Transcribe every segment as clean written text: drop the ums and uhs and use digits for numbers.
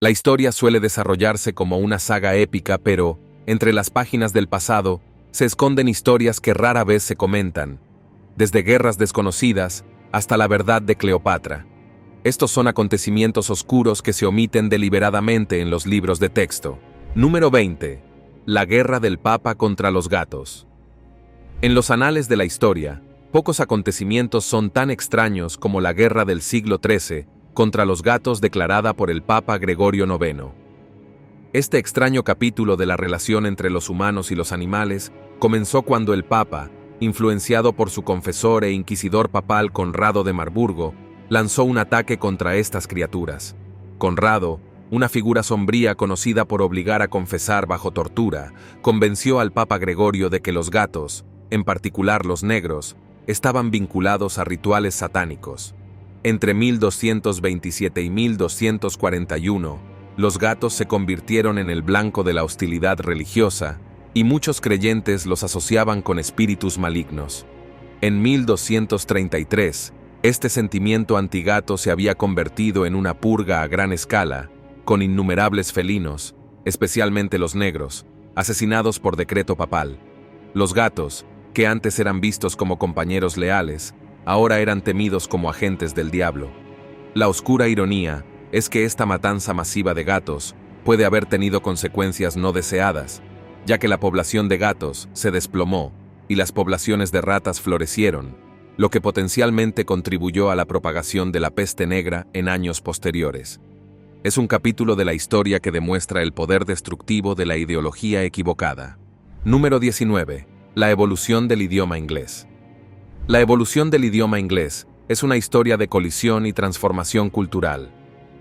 La historia suele desarrollarse como una saga épica, pero, entre las páginas del pasado, se esconden historias que rara vez se comentan, desde guerras desconocidas hasta la verdad de Cleopatra. Estos son acontecimientos oscuros que se omiten deliberadamente en los libros de texto. Número 20. La guerra del Papa contra los gatos. En los anales de la historia, pocos acontecimientos son tan extraños como la guerra del siglo XIII contra los gatos declarada por el Papa Gregorio IX. Este extraño capítulo de la relación entre los humanos y los animales comenzó cuando el Papa, influenciado por su confesor e inquisidor papal Conrado de Marburgo, lanzó un ataque contra estas criaturas. Conrado, una figura sombría conocida por obligar a confesar bajo tortura, convenció al Papa Gregorio de que los gatos, en particular los negros, estaban vinculados a rituales satánicos. Entre 1227 y 1241, los gatos se convirtieron en el blanco de la hostilidad religiosa, y muchos creyentes los asociaban con espíritus malignos. En 1233, este sentimiento antigato se había convertido en una purga a gran escala, con innumerables felinos, especialmente los negros, asesinados por decreto papal. Los gatos, que antes eran vistos como compañeros leales, ahora eran temidos como agentes del diablo. La oscura ironía es que esta matanza masiva de gatos puede haber tenido consecuencias no deseadas, ya que la población de gatos se desplomó y las poblaciones de ratas florecieron, lo que potencialmente contribuyó a la propagación de la peste negra en años posteriores. Es un capítulo de la historia que demuestra el poder destructivo de la ideología equivocada. Número 19. La evolución del idioma inglés. La evolución del idioma inglés es una historia de colisión y transformación cultural.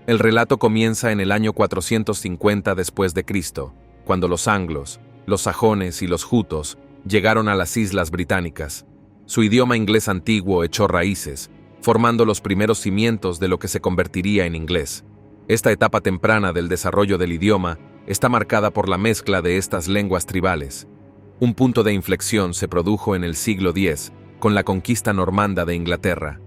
El relato comienza en el año 450 después de Cristo, cuando los anglos, los sajones y los jutos llegaron a las islas británicas. Su idioma inglés antiguo echó raíces, formando los primeros cimientos de lo que se convertiría en inglés. Esta etapa temprana del desarrollo del idioma está marcada por la mezcla de estas lenguas tribales. Un punto de inflexión se produjo en el siglo X, con la conquista normanda de Inglaterra.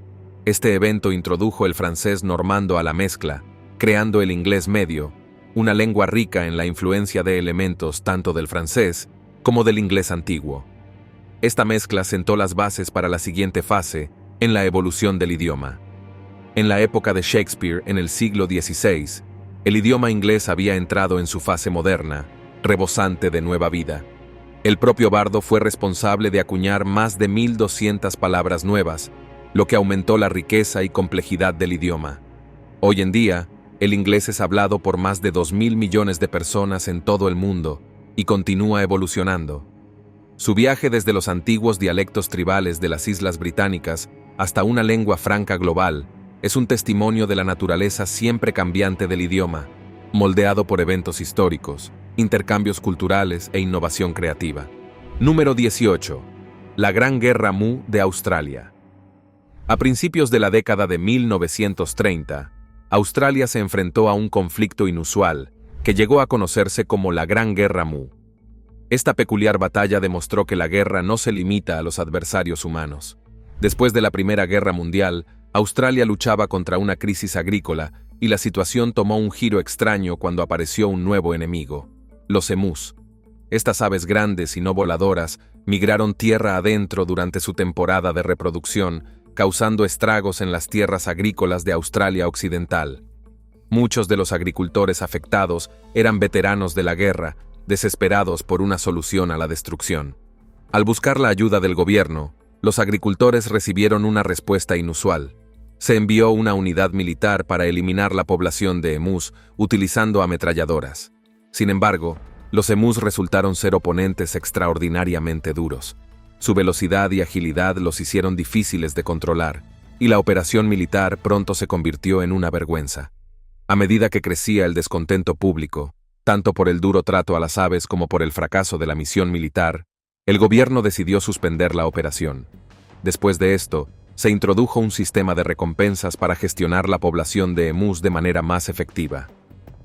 Este evento introdujo el francés normando a la mezcla, creando el inglés medio, una lengua rica en la influencia de elementos tanto del francés como del inglés antiguo. Esta mezcla sentó las bases para la siguiente fase en la evolución del idioma. En la época de Shakespeare, en el siglo XVI, el idioma inglés había entrado en su fase moderna, rebosante de nueva vida. El propio bardo fue responsable de acuñar más de 1200 palabras nuevas, lo que aumentó la riqueza y complejidad del idioma. Hoy en día, el inglés es hablado por más de 2.000 millones de personas en todo el mundo y continúa evolucionando. Su viaje desde los antiguos dialectos tribales de las Islas Británicas hasta una lengua franca global es un testimonio de la naturaleza siempre cambiante del idioma, moldeado por eventos históricos, intercambios culturales e innovación creativa. Número 18. La Gran Guerra Mu de Australia. A principios de la década de 1930, Australia se enfrentó a un conflicto inusual que llegó a conocerse como la Gran Guerra Mu. Esta peculiar batalla demostró que la guerra no se limita a los adversarios humanos. Después de la Primera Guerra Mundial, Australia luchaba contra una crisis agrícola y la situación tomó un giro extraño cuando apareció un nuevo enemigo: los emús. Estas aves grandes y no voladoras migraron tierra adentro durante su temporada de reproducción, causando estragos en las tierras agrícolas de Australia Occidental. Muchos de los agricultores afectados eran veteranos de la guerra, desesperados por una solución a la destrucción. Al buscar la ayuda del gobierno, los agricultores recibieron una respuesta inusual. Se envió una unidad militar para eliminar la población de emús utilizando ametralladoras. Sin embargo, los emús resultaron ser oponentes extraordinariamente duros. Su velocidad y agilidad los hicieron difíciles de controlar, y la operación militar pronto se convirtió en una vergüenza. A medida que crecía el descontento público, tanto por el duro trato a las aves como por el fracaso de la misión militar, el gobierno decidió suspender la operación. Después de esto, se introdujo un sistema de recompensas para gestionar la población de emús de manera más efectiva.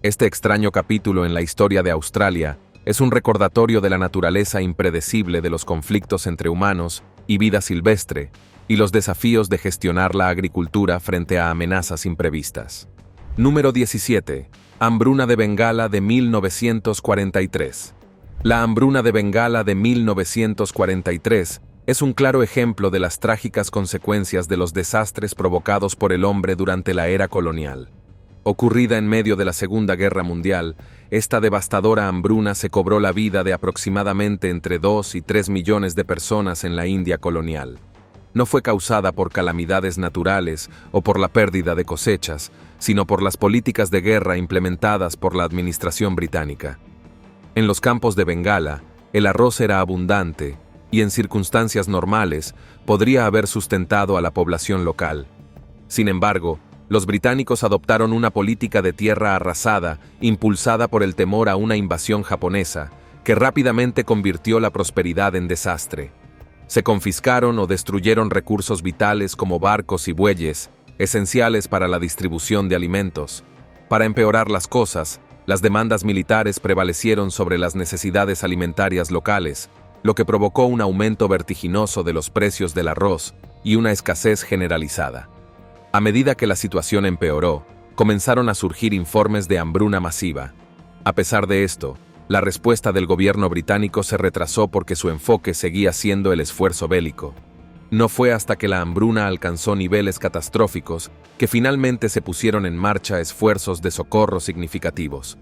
Este extraño capítulo en la historia de Australia es un recordatorio de la naturaleza impredecible de los conflictos entre humanos y vida silvestre, y los desafíos de gestionar la agricultura frente a amenazas imprevistas. Número 17. Hambruna de Bengala de 1943. La hambruna de Bengala de 1943 es un claro ejemplo de las trágicas consecuencias de los desastres provocados por el hombre durante la era colonial. Ocurrida en medio de la Segunda Guerra Mundial, esta devastadora hambruna se cobró la vida de aproximadamente entre 2 y 3 millones de personas en la India colonial. No fue causada por calamidades naturales o por la pérdida de cosechas, sino por las políticas de guerra implementadas por la administración británica. En los campos de Bengala, el arroz era abundante y en circunstancias normales podría haber sustentado a la población local. Sin embargo, los británicos adoptaron una política de tierra arrasada impulsada por el temor a una invasión japonesa, que rápidamente convirtió la prosperidad en desastre. Se confiscaron o destruyeron recursos vitales como barcos y bueyes, esenciales para la distribución de alimentos. Para empeorar las cosas, las demandas militares prevalecieron sobre las necesidades alimentarias locales, lo que provocó un aumento vertiginoso de los precios del arroz y una escasez generalizada. A medida que la situación empeoró, comenzaron a surgir informes de hambruna masiva. A pesar de esto, la respuesta del gobierno británico se retrasó porque su enfoque seguía siendo el esfuerzo bélico. No fue hasta que la hambruna alcanzó niveles catastróficos que finalmente se pusieron en marcha esfuerzos de socorro significativos.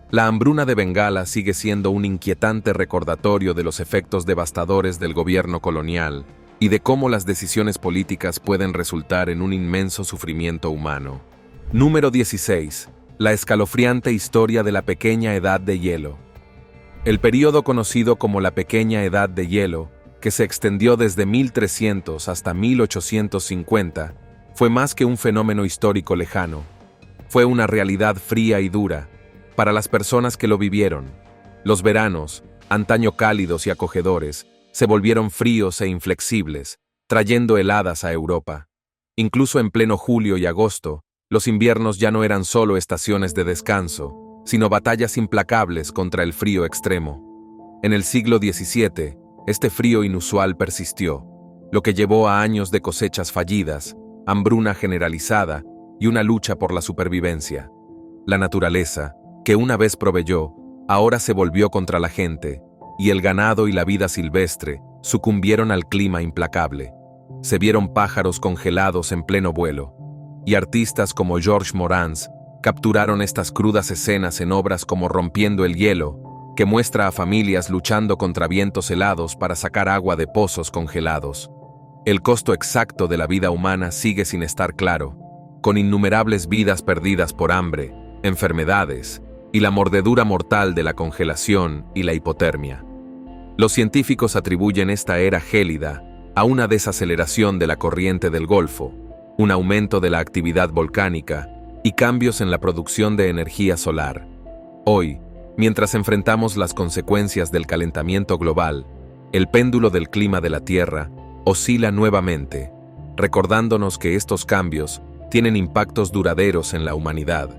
La hambruna de Bengala sigue siendo un inquietante recordatorio de los efectos devastadores del gobierno colonial y de cómo las decisiones políticas pueden resultar en un inmenso sufrimiento humano. Número 16. La escalofriante historia de la Pequeña Edad de Hielo. El período conocido como la Pequeña Edad de Hielo, que se extendió desde 1300 hasta 1850, fue más que un fenómeno histórico lejano. Fue una realidad fría y dura para las personas que lo vivieron. Los veranos, antaño cálidos y acogedores, se volvieron fríos e inflexibles, trayendo heladas a Europa. Incluso en pleno julio y agosto, los inviernos ya no eran solo estaciones de descanso, sino batallas implacables contra el frío extremo. En el siglo XVII, este frío inusual persistió, lo que llevó a años de cosechas fallidas, hambruna generalizada y una lucha por la supervivencia. La naturaleza, que una vez proveyó, ahora se volvió contra la gente, y el ganado y la vida silvestre sucumbieron al clima implacable. Se vieron pájaros congelados en pleno vuelo, y artistas como Georges Morans capturaron estas crudas escenas en obras como Rompiendo el hielo, que muestra a familias luchando contra vientos helados para sacar agua de pozos congelados. El costo exacto de la vida humana sigue sin estar claro, con innumerables vidas perdidas por hambre, enfermedades y la mordedura mortal de la congelación y la hipotermia. Los científicos atribuyen esta era gélida a una desaceleración de la corriente del Golfo, un aumento de la actividad volcánica y cambios en la producción de energía solar. Hoy, mientras enfrentamos las consecuencias del calentamiento global, el péndulo del clima de la Tierra oscila nuevamente, recordándonos que estos cambios tienen impactos duraderos en la humanidad.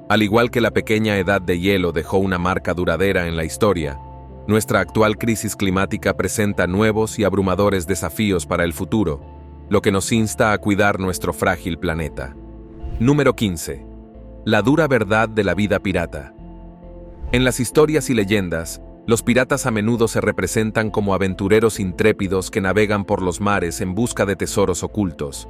Al igual que la Pequeña Edad de Hielo dejó una marca duradera en la historia, nuestra actual crisis climática presenta nuevos y abrumadores desafíos para el futuro, lo que nos insta a cuidar nuestro frágil planeta. Número 15. La dura verdad de la vida pirata. En las historias y leyendas, los piratas a menudo se representan como aventureros intrépidos que navegan por los mares en busca de tesoros ocultos.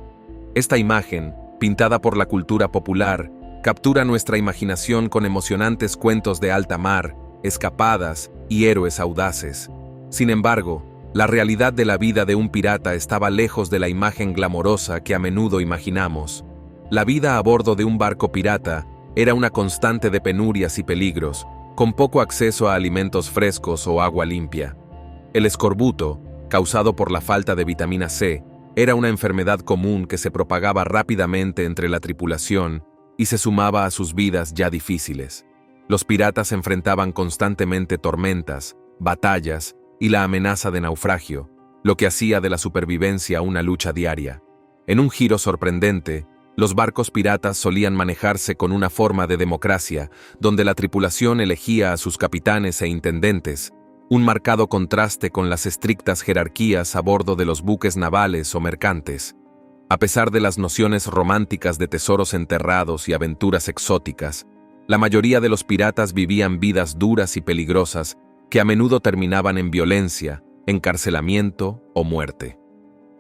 Esta imagen, pintada por la cultura popular, captura nuestra imaginación con emocionantes cuentos de alta mar, escapadas y héroes audaces. Sin embargo, la realidad de la vida de un pirata estaba lejos de la imagen glamorosa que a menudo imaginamos. La vida a bordo de un barco pirata era una constante de penurias y peligros, con poco acceso a alimentos frescos o agua limpia. El escorbuto, causado por la falta de vitamina C, era una enfermedad común que se propagaba rápidamente entre la tripulación y se sumaba a sus vidas ya difíciles. Los piratas enfrentaban constantemente tormentas, batallas y la amenaza de naufragio, lo que hacía de la supervivencia una lucha diaria. En un giro sorprendente, los barcos piratas solían manejarse con una forma de democracia, donde la tripulación elegía a sus capitanes e intendentes, un marcado contraste con las estrictas jerarquías a bordo de los buques navales o mercantes. A pesar de las nociones románticas de tesoros enterrados y aventuras exóticas, La mayoría de los piratas vivían vidas duras y peligrosas que a menudo terminaban en violencia, encarcelamiento o muerte.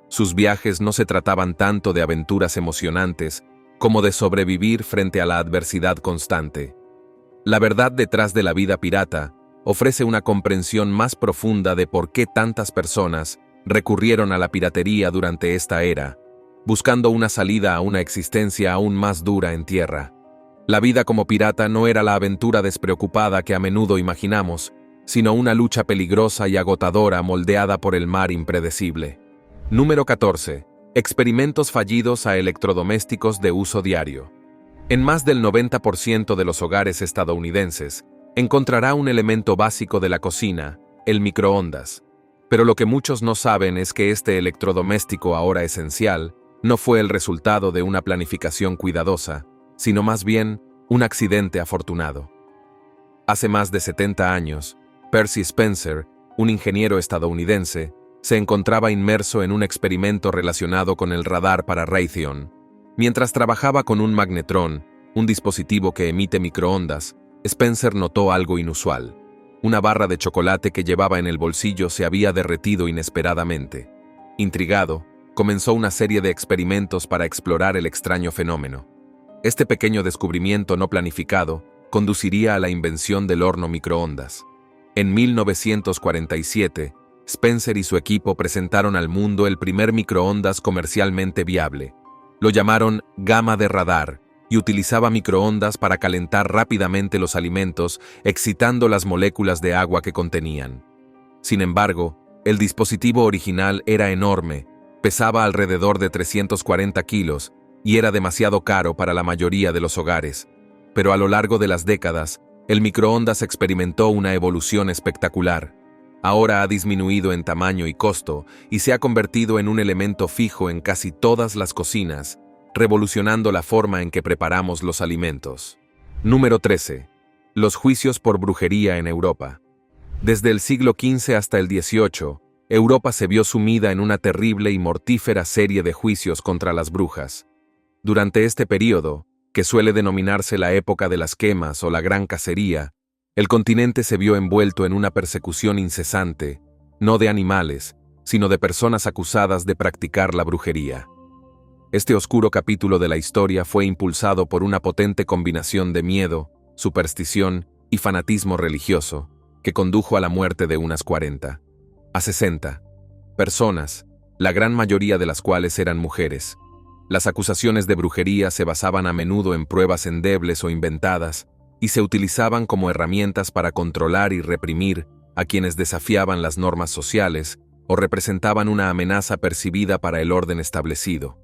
Sus viajes no se trataban tanto de aventuras emocionantes como de sobrevivir frente a la adversidad constante. La verdad detrás de la vida pirata ofrece una comprensión más profunda de por qué tantas personas recurrieron a la piratería durante esta era, buscando una salida a una existencia aún más dura en tierra. La vida como pirata no era la aventura despreocupada que a menudo imaginamos, sino una lucha peligrosa y agotadora moldeada por el mar impredecible. Número 14. Experimentos fallidos a electrodomésticos de uso diario. En más del 90% de los hogares estadounidenses, encontrará un elemento básico de la cocina, el microondas. Pero lo que muchos no saben es que este electrodoméstico ahora esencial no fue el resultado de una planificación cuidadosa, sino más bien un accidente afortunado. Hace más de 70 años, Percy Spencer, un ingeniero estadounidense, se encontraba inmerso en un experimento relacionado con el radar para Raytheon. Mientras trabajaba con un magnetrón, un dispositivo que emite microondas, Spencer notó algo inusual. Una barra de chocolate que llevaba en el bolsillo se había derretido inesperadamente. Intrigado, comenzó una serie de experimentos para explorar el extraño fenómeno. Este pequeño descubrimiento no planificado conduciría a la invención del horno microondas. En 1947, Spencer y su equipo presentaron al mundo el primer microondas comercialmente viable. Lo llamaron gama de radar y utilizaba microondas para calentar rápidamente los alimentos, excitando las moléculas de agua que contenían. Sin embargo, el dispositivo original era enorme, pesaba alrededor de 340 kilos y era demasiado caro para la mayoría de los hogares. Pero a lo largo de las décadas, el microondas experimentó una evolución espectacular. Ahora ha disminuido en tamaño y costo y se ha convertido en un elemento fijo en casi todas las cocinas, revolucionando la forma en que preparamos los alimentos. Número 13. Los juicios por brujería en Europa. Desde el siglo XV hasta el XVIII, Europa se vio sumida en una terrible y mortífera serie de juicios contra las brujas. Durante este período, que suele denominarse la época de las quemas o la gran cacería, el continente se vio envuelto en una persecución incesante, no de animales, sino de personas acusadas de practicar la brujería. Este oscuro capítulo de la historia fue impulsado por una potente combinación de miedo, superstición y fanatismo religioso, que condujo a la muerte de unas 40 a 60 personas, la gran mayoría de las cuales eran mujeres. Las acusaciones de brujería se basaban a menudo en pruebas endebles o inventadas, y se utilizaban como herramientas para controlar y reprimir a quienes desafiaban las normas sociales o representaban una amenaza percibida para el orden establecido.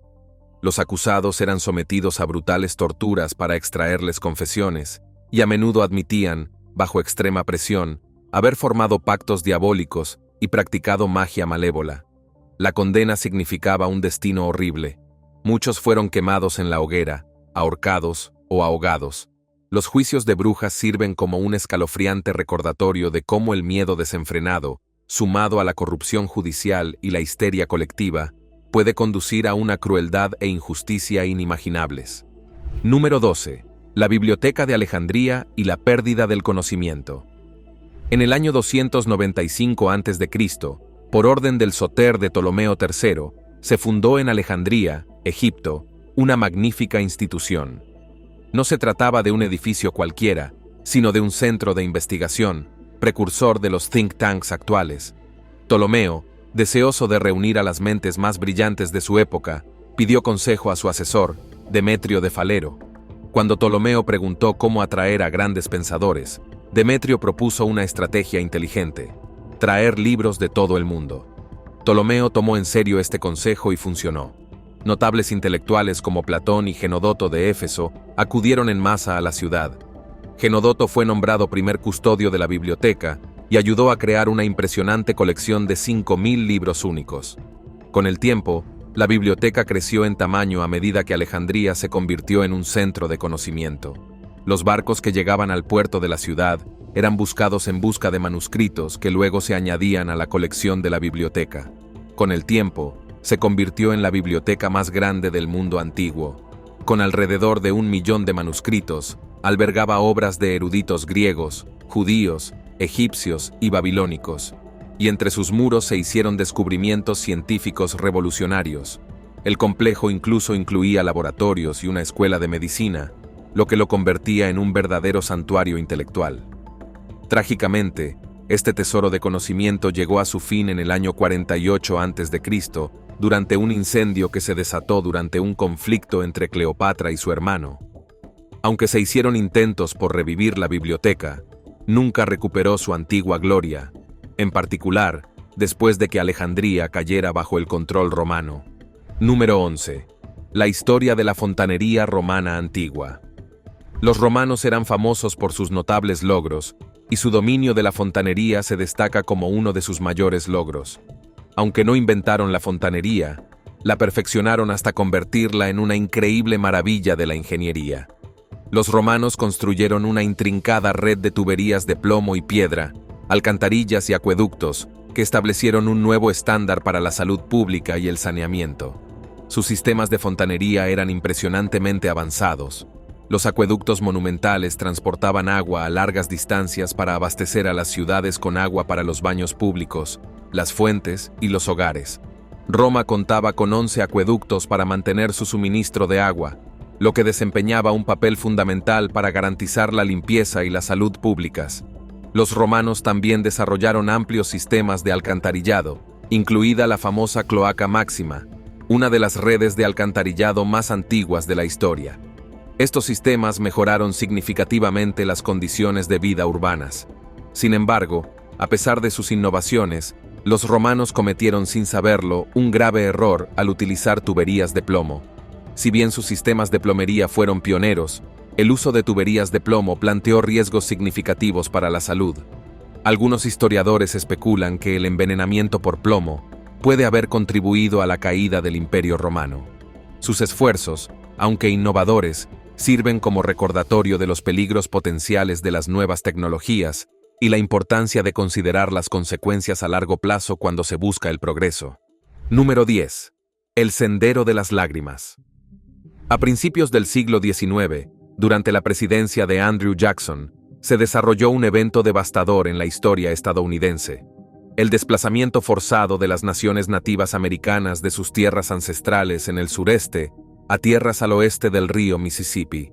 Los acusados eran sometidos a brutales torturas para extraerles confesiones, y a menudo admitían, bajo extrema presión, haber formado pactos diabólicos y practicado magia malévola. La condena significaba un destino horrible. Muchos fueron quemados en la hoguera, ahorcados o ahogados. Los juicios de brujas sirven como un escalofriante recordatorio de cómo el miedo desenfrenado, sumado a la corrupción judicial y la histeria colectiva, puede conducir a una crueldad e injusticia inimaginables. Número 12. La Biblioteca de Alejandría y la pérdida del conocimiento. En el año 295 a.C., por orden del Soter de Ptolomeo III, se fundó en Alejandría, Egipto, una magnífica institución. No se trataba de un edificio cualquiera, sino de un centro de investigación, precursor de los think tanks actuales. Ptolomeo, deseoso de reunir a las mentes más brillantes de su época, pidió consejo a su asesor, Demetrio de Falero. Cuando Ptolomeo preguntó cómo atraer a grandes pensadores, Demetrio propuso una estrategia inteligente: traer libros de todo el mundo. Ptolomeo tomó en serio este consejo y funcionó. Notables intelectuales como Platón y Genodoto de Éfeso acudieron en masa a la ciudad. Genodoto fue nombrado primer custodio de la biblioteca y ayudó a crear una impresionante colección de 5.000 libros únicos. Con el tiempo, la biblioteca creció en tamaño a medida que Alejandría se convirtió en un centro de conocimiento. Los barcos que llegaban al puerto de la ciudad eran buscados en busca de manuscritos que luego se añadían a la colección de la biblioteca. Con el tiempo, se convirtió en la biblioteca más grande del mundo antiguo. Con alrededor de 1 millón de manuscritos, albergaba obras de eruditos griegos, judíos, egipcios y babilónicos, y entre sus muros se hicieron descubrimientos científicos revolucionarios. El complejo incluso incluía laboratorios y una escuela de medicina, lo que lo convertía en un verdadero santuario intelectual. Trágicamente, este tesoro de conocimiento llegó a su fin en el año 48 a.C., durante un incendio que se desató durante un conflicto entre Cleopatra y su hermano. Aunque se hicieron intentos por revivir la biblioteca, nunca recuperó su antigua gloria, en particular, después de que Alejandría cayera bajo el control romano. Número 11. La historia de la fontanería romana antigua. Los romanos eran famosos por sus notables logros, y su dominio de la fontanería se destaca como uno de sus mayores logros. Aunque no inventaron la fontanería, la perfeccionaron hasta convertirla en una increíble maravilla de la ingeniería. Los romanos construyeron una intrincada red de tuberías de plomo y piedra, alcantarillas y acueductos, que establecieron un nuevo estándar para la salud pública y el saneamiento. Sus sistemas de fontanería eran impresionantemente avanzados. Los acueductos monumentales transportaban agua a largas distancias para abastecer a las ciudades con agua para los baños públicos, las fuentes y los hogares. Roma contaba con 11 acueductos para mantener su suministro de agua, lo que desempeñaba un papel fundamental para garantizar la limpieza y la salud públicas. Los romanos también desarrollaron amplios sistemas de alcantarillado, incluida la famosa Cloaca Máxima, una de las redes de alcantarillado más antiguas de la historia. Estos sistemas mejoraron significativamente las condiciones de vida urbanas. Sin embargo, a pesar de sus innovaciones, los romanos cometieron sin saberlo un grave error al utilizar tuberías de plomo. Si bien sus sistemas de plomería fueron pioneros, el uso de tuberías de plomo planteó riesgos significativos para la salud. Algunos historiadores especulan que el envenenamiento por plomo puede haber contribuido a la caída del Imperio Romano. Sus esfuerzos, aunque innovadores, sirven como recordatorio de los peligros potenciales de las nuevas tecnologías y la importancia de considerar las consecuencias a largo plazo cuando se busca el progreso. Número 10. El Sendero de las Lágrimas. A principios del siglo XIX, durante la presidencia de Andrew Jackson, se desarrolló un evento devastador en la historia estadounidense: el desplazamiento forzado de las naciones nativas americanas de sus tierras ancestrales en el sureste a tierras al oeste del río Mississippi.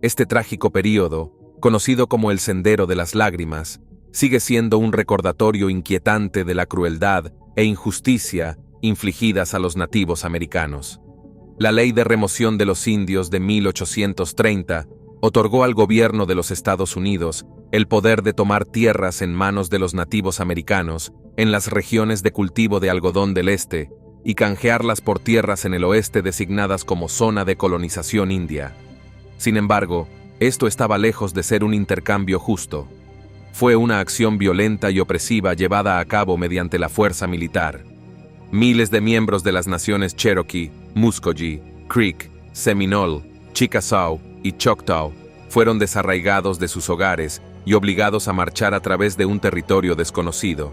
Este trágico período, conocido como el Sendero de las Lágrimas, sigue siendo un recordatorio inquietante de la crueldad e injusticia infligidas a los nativos americanos. La Ley de Remoción de los Indios de 1830 otorgó al gobierno de los Estados Unidos el poder de tomar tierras en manos de los nativos americanos en las regiones de cultivo de algodón del este y canjearlas por tierras en el oeste designadas como zona de colonización india. Sin embargo, esto estaba lejos de ser un intercambio justo. Fue una acción violenta y opresiva llevada a cabo mediante la fuerza militar. Miles de miembros de las naciones Cherokee, Muscogee, Creek, Seminole, Chickasaw y Choctaw fueron desarraigados de sus hogares y obligados a marchar a través de un territorio desconocido.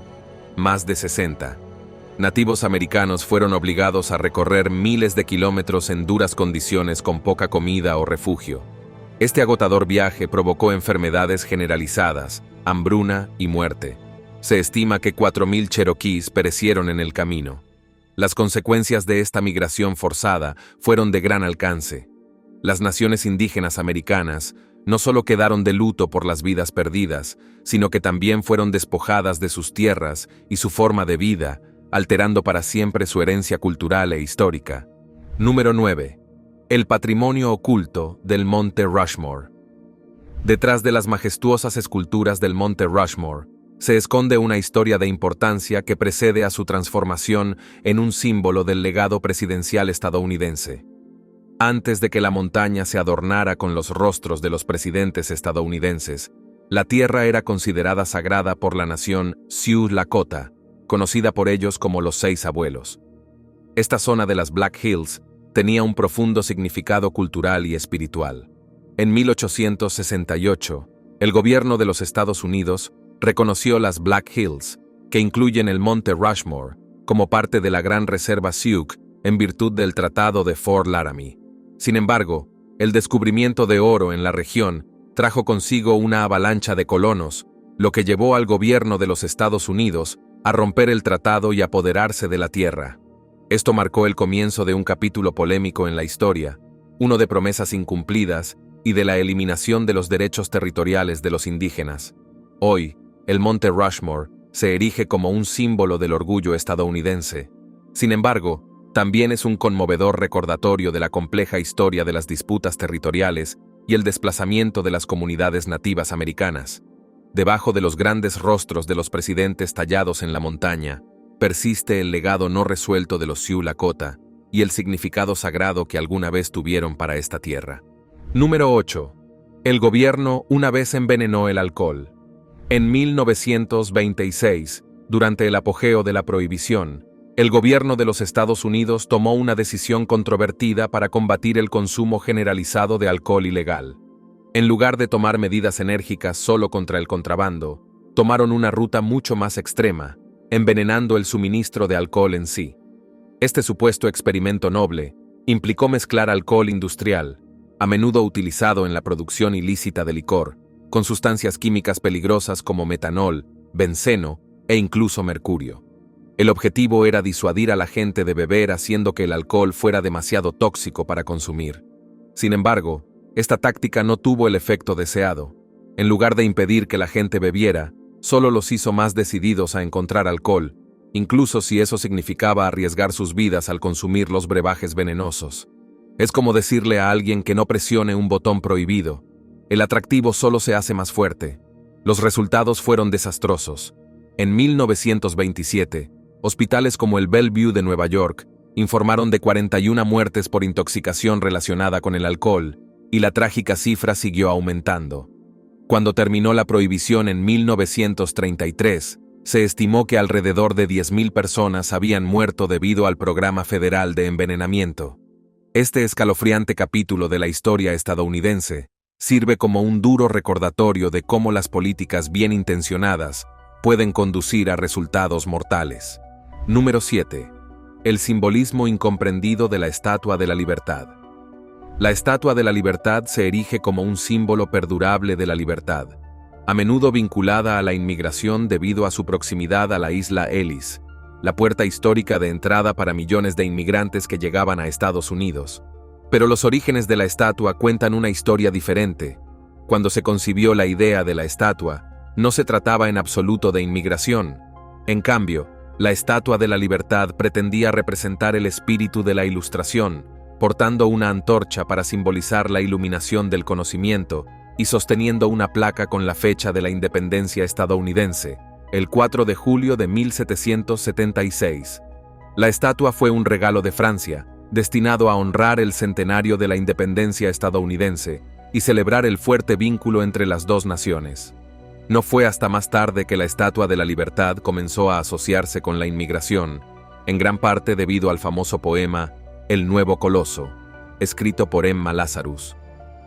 Más de 60 nativos americanos fueron obligados a recorrer miles de kilómetros en duras condiciones con poca comida o refugio. Este agotador viaje provocó enfermedades generalizadas, hambruna y muerte. Se estima que 4,000 cherokees perecieron en el camino. Las consecuencias de esta migración forzada fueron de gran alcance. Las naciones indígenas americanas no solo quedaron de luto por las vidas perdidas, sino que también fueron despojadas de sus tierras y su forma de vida, alterando para siempre su herencia cultural e histórica. Número 9. El patrimonio oculto del Monte Rushmore. Detrás de las majestuosas esculturas del Monte Rushmore, se esconde una historia de importancia que precede a su transformación en un símbolo del legado presidencial estadounidense. Antes de que la montaña se adornara con los rostros de los presidentes estadounidenses, la tierra era considerada sagrada por la nación Sioux Lakota, conocida por ellos como los 6 abuelos. Esta zona de las Black Hills tenía un profundo significado cultural y espiritual. En 1868, el gobierno de los Estados Unidos reconoció las Black Hills, que incluyen el Monte Rushmore, como parte de la Gran Reserva Sioux en virtud del Tratado de Fort Laramie. Sin embargo, el descubrimiento de oro en la región trajo consigo una avalancha de colonos, lo que llevó al gobierno de los Estados Unidos a romper el tratado y apoderarse de la tierra. Esto marcó el comienzo de un capítulo polémico en la historia, uno de promesas incumplidas y de la eliminación de los derechos territoriales de los indígenas. Hoy, el Monte Rushmore se erige como un símbolo del orgullo estadounidense. Sin embargo, también es un conmovedor recordatorio de la compleja historia de las disputas territoriales y el desplazamiento de las comunidades nativas americanas. Debajo de los grandes rostros de los presidentes tallados en la montaña, persiste el legado no resuelto de los Sioux Lakota y el significado sagrado que alguna vez tuvieron para esta tierra. Número 8. El gobierno una vez envenenó el alcohol. En 1926, durante el apogeo de la prohibición, el gobierno de los Estados Unidos tomó una decisión controvertida para combatir el consumo generalizado de alcohol ilegal. En lugar de tomar medidas enérgicas solo contra el contrabando, tomaron una ruta mucho más extrema, envenenando el suministro de alcohol en sí. Este supuesto experimento noble implicó mezclar alcohol industrial, a menudo utilizado en la producción ilícita de licor, con sustancias químicas peligrosas como metanol, benceno e incluso mercurio. El objetivo era disuadir a la gente de beber haciendo que el alcohol fuera demasiado tóxico para consumir. Sin embargo, esta táctica no tuvo el efecto deseado. En lugar de impedir que la gente bebiera, solo los hizo más decididos a encontrar alcohol, incluso si eso significaba arriesgar sus vidas al consumir los brebajes venenosos. Es como decirle a alguien que no presione un botón prohibido. El atractivo solo se hace más fuerte. Los resultados fueron desastrosos. En 1927, hospitales como el Bellevue de Nueva York informaron de 41 muertes por intoxicación relacionada con el alcohol, y la trágica cifra siguió aumentando. Cuando terminó la prohibición en 1933, se estimó que alrededor de 10.000 personas habían muerto debido al programa federal de envenenamiento. Este escalofriante capítulo de la historia estadounidense sirve como un duro recordatorio de cómo las políticas bien intencionadas pueden conducir a resultados mortales. Número 7. El simbolismo incomprendido de la Estatua de la Libertad. La Estatua de la Libertad se erige como un símbolo perdurable de la libertad, a menudo vinculada a la inmigración debido a su proximidad a la isla Ellis, la puerta histórica de entrada para millones de inmigrantes que llegaban a Estados Unidos. Pero los orígenes de la estatua cuentan una historia diferente. Cuando se concibió la idea de la estatua, no se trataba en absoluto de inmigración. En cambio, la Estatua de la Libertad pretendía representar el espíritu de la Ilustración, portando una antorcha para simbolizar la iluminación del conocimiento y sosteniendo una placa con la fecha de la independencia estadounidense, el 4 de julio de 1776. La estatua fue un regalo de Francia, destinado a honrar el centenario de la independencia estadounidense y celebrar el fuerte vínculo entre las dos naciones. No fue hasta más tarde que la Estatua de la Libertad comenzó a asociarse con la inmigración, en gran parte debido al famoso poema El Nuevo Coloso, escrito por Emma Lazarus.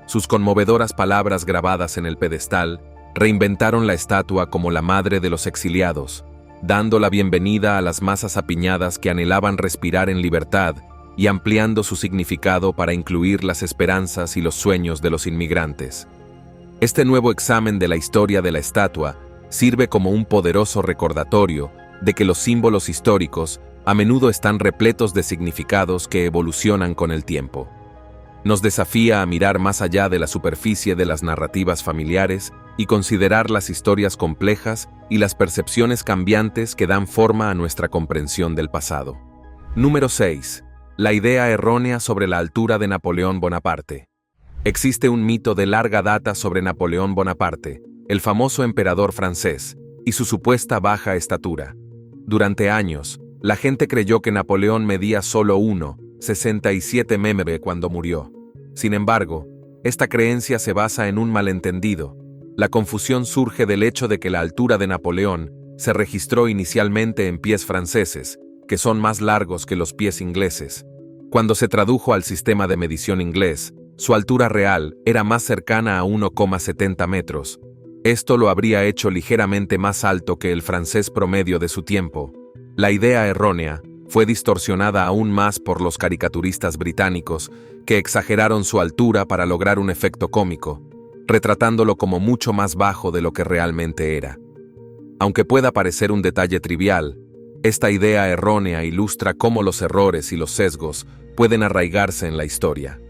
Sus conmovedoras palabras grabadas en el pedestal reinventaron la estatua como la madre de los exiliados, dando la bienvenida a las masas apiñadas que anhelaban respirar en libertad y ampliando su significado para incluir las esperanzas y los sueños de los inmigrantes. Este nuevo examen de la historia de la estatua sirve como un poderoso recordatorio de que los símbolos históricos a menudo están repletos de significados que evolucionan con el tiempo. Nos desafía a mirar más allá de la superficie de las narrativas familiares y considerar las historias complejas y las percepciones cambiantes que dan forma a nuestra comprensión del pasado. Número 6. La idea errónea sobre la altura de Napoleón Bonaparte. Existe un mito de larga data sobre Napoleón Bonaparte, el famoso emperador francés, y su supuesta baja estatura. Durante años, la gente creyó que Napoleón medía solo 1,67 m cuando murió. Sin embargo, esta creencia se basa en un malentendido. La confusión surge del hecho de que la altura de Napoleón se registró inicialmente en pies franceses, que son más largos que los pies ingleses. Cuando se tradujo al sistema de medición inglés, su altura real era más cercana a 1,70 metros. Esto lo habría hecho ligeramente más alto que el francés promedio de su tiempo. La idea errónea fue distorsionada aún más por los caricaturistas británicos, que exageraron su altura para lograr un efecto cómico. retratándolo como mucho más bajo de lo que realmente era. Aunque pueda parecer un detalle trivial, esta idea errónea ilustra cómo los errores y los sesgos pueden arraigarse en la historia.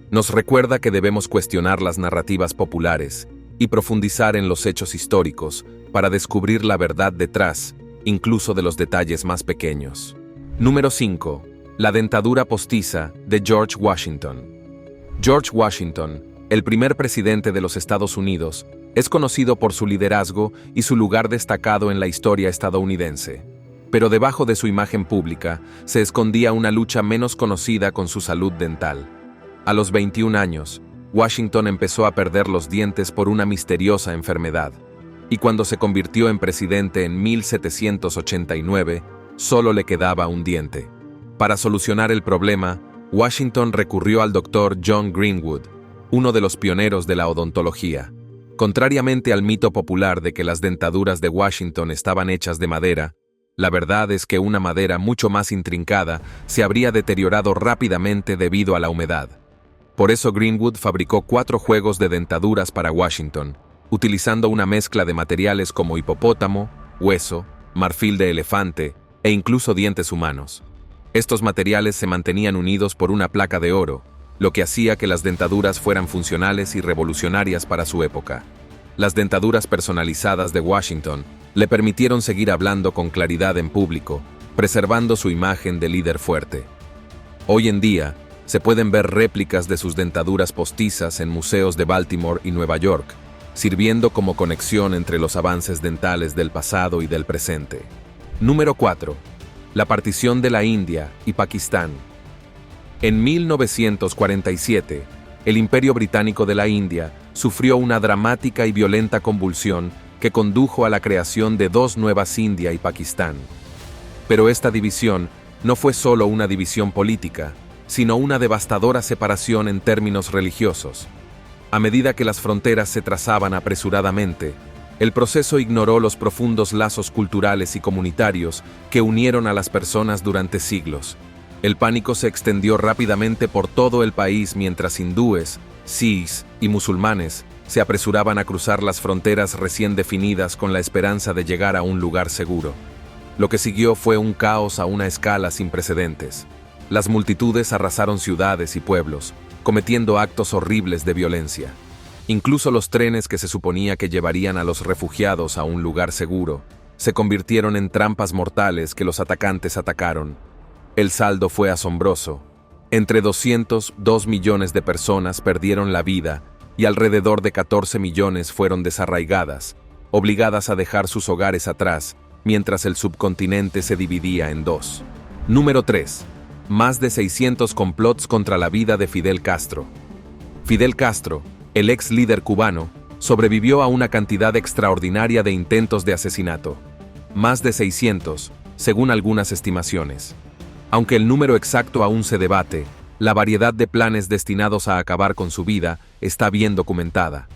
Nos recuerda que debemos cuestionar las narrativas populares y profundizar en los hechos históricos para descubrir la verdad detrás, incluso de los detalles más pequeños. Número 5. La dentadura postiza de George Washington. George Washington, el primer presidente de los Estados Unidos, es conocido por su liderazgo y su lugar destacado en la historia estadounidense. Pero debajo de su imagen pública se escondía una lucha menos conocida con su salud dental. A los 21 años, Washington empezó a perder los dientes por una misteriosa enfermedad, y cuando se convirtió en presidente en 1789, solo le quedaba un diente. Para solucionar el problema, Washington recurrió al doctor John Greenwood, uno de los pioneros de la odontología. Contrariamente al mito popular de que las dentaduras de Washington estaban hechas de madera, la verdad es que una madera mucho más intrincada se habría deteriorado rápidamente debido a la humedad. Por eso Greenwood fabricó 4 juegos de dentaduras para Washington, utilizando una mezcla de materiales como hipopótamo, hueso, marfil de elefante e incluso dientes humanos. Estos materiales se mantenían unidos por una placa de oro, lo que hacía que las dentaduras fueran funcionales y revolucionarias para su época. Las dentaduras personalizadas de Washington le permitieron seguir hablando con claridad en público, preservando su imagen de líder fuerte. Hoy en día, se pueden ver réplicas de sus dentaduras postizas en museos de Baltimore y Nueva York, sirviendo como conexión entre los avances dentales del pasado y del presente. Número 4. La partición de la India y Pakistán. En 1947, el Imperio Británico de la India sufrió una dramática y violenta convulsión que condujo a la creación de 2 nuevas India y Pakistán. Pero esta división no fue solo una división política, sino una devastadora separación en términos religiosos. A medida que las fronteras se trazaban apresuradamente, el proceso ignoró los profundos lazos culturales y comunitarios que unieron a las personas durante siglos. El pánico se extendió rápidamente por todo el país mientras hindúes, sikhs y musulmanes se apresuraban a cruzar las fronteras recién definidas con la esperanza de llegar a un lugar seguro. Lo que siguió fue un caos a una escala sin precedentes. Las multitudes arrasaron ciudades y pueblos, cometiendo actos horribles de violencia. Incluso los trenes que se suponía que llevarían a los refugiados a un lugar seguro, se convirtieron en trampas mortales que los atacantes atacaron. El saldo fue asombroso. Entre 202 millones de personas perdieron la vida y alrededor de 14 millones fueron desarraigadas, obligadas a dejar sus hogares atrás, mientras el subcontinente se dividía en 2. Número 3. Más de 600 complots contra la vida de Fidel Castro. Fidel Castro, el ex líder cubano, sobrevivió a una cantidad extraordinaria de intentos de asesinato. Más de 600, según algunas estimaciones. Aunque el número exacto aún se debate, la variedad de planes destinados a acabar con su vida está bien documentada.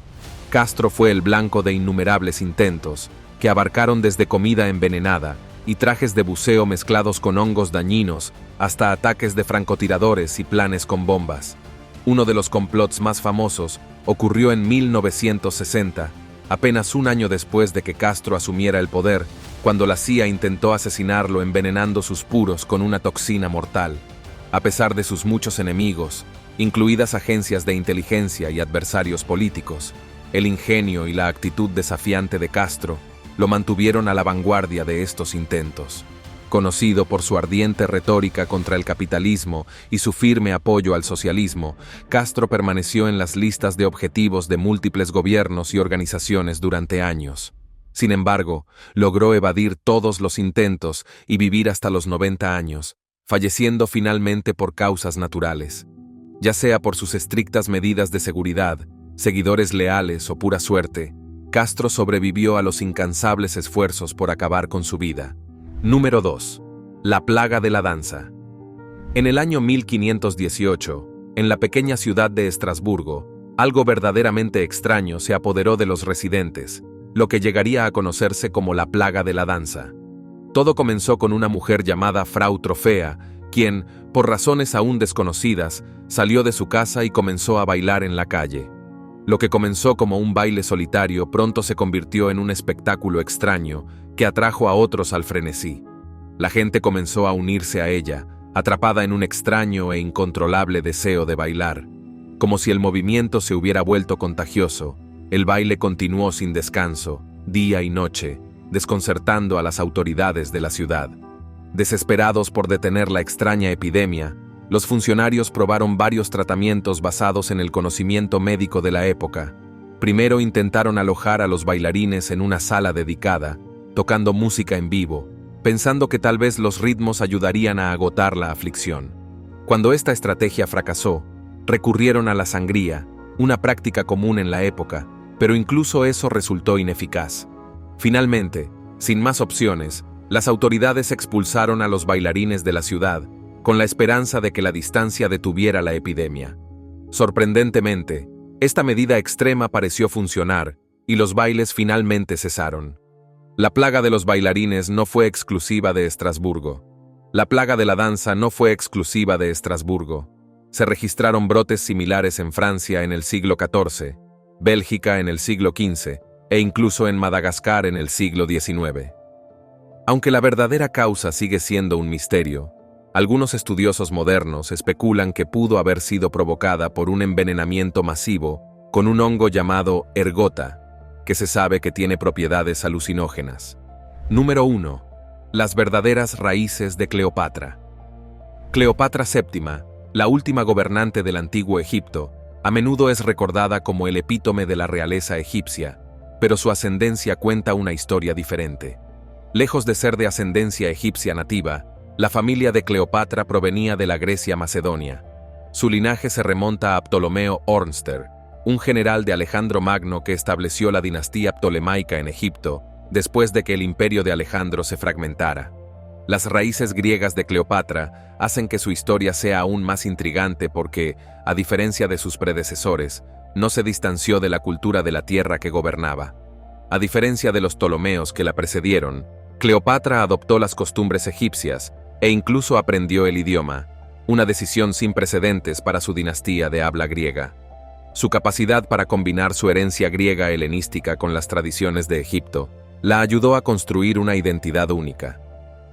Castro fue el blanco de innumerables intentos, que abarcaron desde comida envenenada y trajes de buceo mezclados con hongos dañinos, hasta ataques de francotiradores y planes con bombas. Uno de los complots más famosos ocurrió en 1960, apenas un año después de que Castro asumiera el poder, cuando la CIA intentó asesinarlo envenenando sus puros con una toxina mortal. A pesar de sus muchos enemigos, incluidas agencias de inteligencia y adversarios políticos, el ingenio y la actitud desafiante de Castro lo mantuvieron a la vanguardia de estos intentos. Conocido por su ardiente retórica contra el capitalismo y su firme apoyo al socialismo, Castro permaneció en las listas de objetivos de múltiples gobiernos y organizaciones durante años. Sin embargo, logró evadir todos los intentos y vivir hasta los 90 años, falleciendo finalmente por causas naturales. Ya sea por sus estrictas medidas de seguridad, seguidores leales o pura suerte, Castro sobrevivió a los incansables esfuerzos por acabar con su vida. Número 2. La plaga de la danza. En el año 1518, en la pequeña ciudad de Estrasburgo, algo verdaderamente extraño se apoderó de los residentes, lo que llegaría a conocerse como la plaga de la danza. Todo comenzó con una mujer llamada Frau Trofea, quien, por razones aún desconocidas, salió de su casa y comenzó a bailar en la calle. Lo que comenzó como un baile solitario pronto se convirtió en un espectáculo extraño que atrajo a otros al frenesí. La gente comenzó a unirse a ella, atrapada en un extraño e incontrolable deseo de bailar. Como si el movimiento se hubiera vuelto contagioso, el baile continuó sin descanso, día y noche, desconcertando a las autoridades de la ciudad. Desesperados por detener la extraña epidemia, los funcionarios probaron varios tratamientos basados en el conocimiento médico de la época. Primero intentaron alojar a los bailarines en una sala dedicada, tocando música en vivo, pensando que tal vez los ritmos ayudarían a agotar la aflicción. Cuando esta estrategia fracasó, recurrieron a la sangría, una práctica común en la época, pero incluso eso resultó ineficaz. Finalmente, sin más opciones, las autoridades expulsaron a los bailarines de la ciudad, con la esperanza de que la distancia detuviera la epidemia. Sorprendentemente, esta medida extrema pareció funcionar, y los bailes finalmente cesaron. La plaga de los bailarines no fue exclusiva de Estrasburgo. La plaga de la danza no fue exclusiva de Estrasburgo. Se registraron brotes similares en Francia en el siglo XIV, Bélgica en el siglo XV, e incluso en Madagascar en el siglo XIX. Aunque la verdadera causa sigue siendo un misterio, algunos estudiosos modernos especulan que pudo haber sido provocada por un envenenamiento masivo con un hongo llamado ergota, que se sabe que tiene propiedades alucinógenas. Número 1. Las verdaderas raíces de Cleopatra. Cleopatra VII, la última gobernante del antiguo Egipto, a menudo es recordada como el epítome de la realeza egipcia, pero su ascendencia cuenta una historia diferente. Lejos de ser de ascendencia egipcia nativa, la familia de Cleopatra provenía de la Grecia macedonia. Su linaje se remonta a Ptolomeo Ornster, un general de Alejandro Magno que estableció la dinastía ptolemaica en Egipto, después de que el imperio de Alejandro se fragmentara. Las raíces griegas de Cleopatra hacen que su historia sea aún más intrigante porque, a diferencia de sus predecesores, no se distanció de la cultura de la tierra que gobernaba. A diferencia de los Ptolomeos que la precedieron, Cleopatra adoptó las costumbres egipcias e incluso aprendió el idioma, una decisión sin precedentes para su dinastía de habla griega. Su capacidad para combinar su herencia griega helenística con las tradiciones de Egipto la ayudó a construir una identidad única.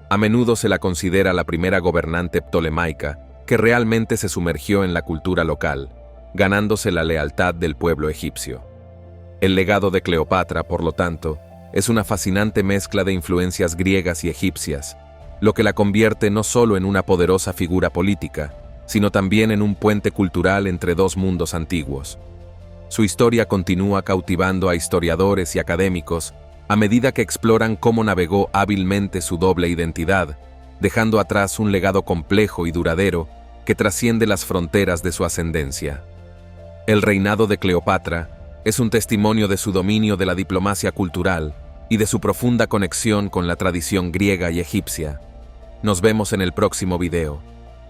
A menudo se la considera la primera gobernante ptolemaica que realmente se sumergió en la cultura local, ganándose la lealtad del pueblo egipcio. El legado de Cleopatra, por lo tanto, es una fascinante mezcla de influencias griegas y egipcias, lo que la convierte no solo en una poderosa figura política, sino también en un puente cultural entre dos mundos antiguos. Su historia continúa cautivando a historiadores y académicos a medida que exploran cómo navegó hábilmente su doble identidad, dejando atrás un legado complejo y duradero que trasciende las fronteras de su ascendencia. El reinado de Cleopatra es un testimonio de su dominio de la diplomacia cultural y de su profunda conexión con la tradición griega y egipcia. Nos vemos en el próximo video.